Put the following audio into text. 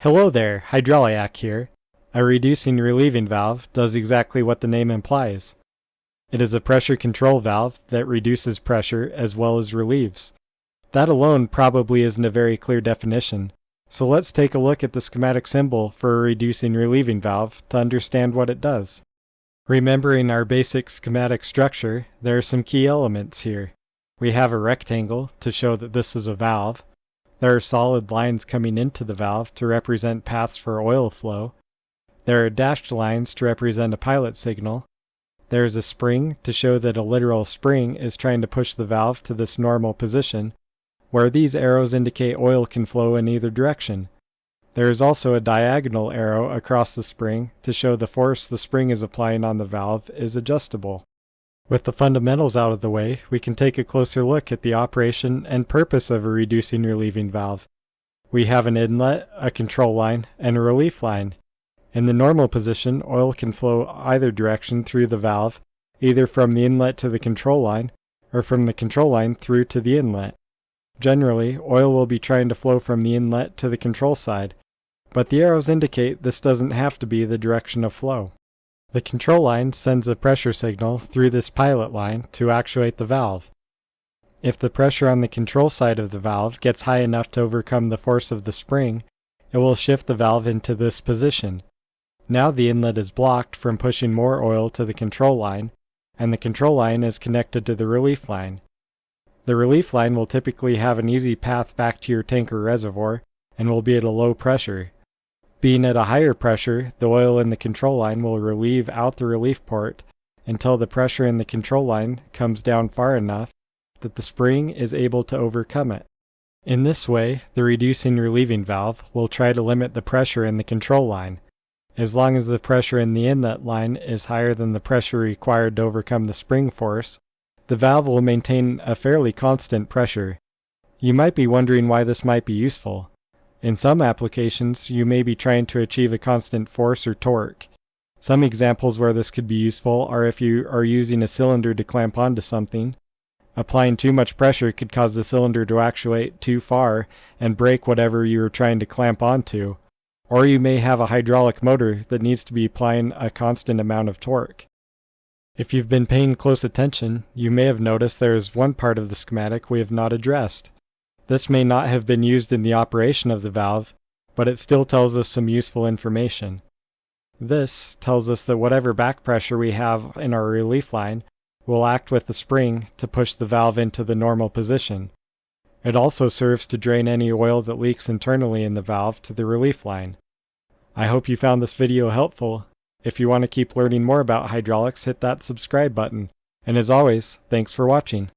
Hello there, Hydrauliac here. A reducing relieving valve does exactly what the name implies. It is a pressure control valve that reduces pressure as well as relieves. That alone probably isn't a very clear definition, so let's take a look at the schematic symbol for a reducing relieving valve to understand what it does. Remembering our basic schematic structure, there are some key elements here. We have a rectangle to show that this is a valve. There are solid lines coming into the valve to represent paths for oil flow. There are dashed lines to represent a pilot signal. There is a spring to show that a literal spring is trying to push the valve to this normal position, where these arrows indicate oil can flow in either direction. There is also a diagonal arrow across the spring to show the force the spring is applying on the valve is adjustable. With the fundamentals out of the way, we can take a closer look at the operation and purpose of a reducing relieving valve. We have an inlet, a control line, and a relief line. In the normal position, oil can flow either direction through the valve, either from the inlet to the control line, or from the control line through to the inlet. Generally, oil will be trying to flow from the inlet to the control side, but the arrows indicate this doesn't have to be the direction of flow. The control line sends a pressure signal through this pilot line to actuate the valve. If the pressure on the control side of the valve gets high enough to overcome the force of the spring, it will shift the valve into this position. Now the inlet is blocked from pushing more oil to the control line, and the control line is connected to the relief line. The relief line will typically have an easy path back to your tank or reservoir and will be at a low pressure. Being at a higher pressure, the oil in the control line will relieve out the relief port until the pressure in the control line comes down far enough that the spring is able to overcome it. In this way, the reducing relieving valve will try to limit the pressure in the control line. As long as the pressure in the inlet line is higher than the pressure required to overcome the spring force, the valve will maintain a fairly constant pressure. You might be wondering why this might be useful. In some applications, you may be trying to achieve a constant force or torque. Some examples where this could be useful are if you are using a cylinder to clamp onto something. Applying too much pressure could cause the cylinder to actuate too far and break whatever you are trying to clamp onto. Or you may have a hydraulic motor that needs to be applying a constant amount of torque. If you've been paying close attention, you may have noticed there is one part of the schematic we have not addressed. This may not have been used in the operation of the valve, but it still tells us some useful information. This tells us that whatever back pressure we have in our relief line will act with the spring to push the valve into the normal position. It also serves to drain any oil that leaks internally in the valve to the relief line. I hope you found this video helpful. If you want to keep learning more about hydraulics, hit that subscribe button. And as always, thanks for watching.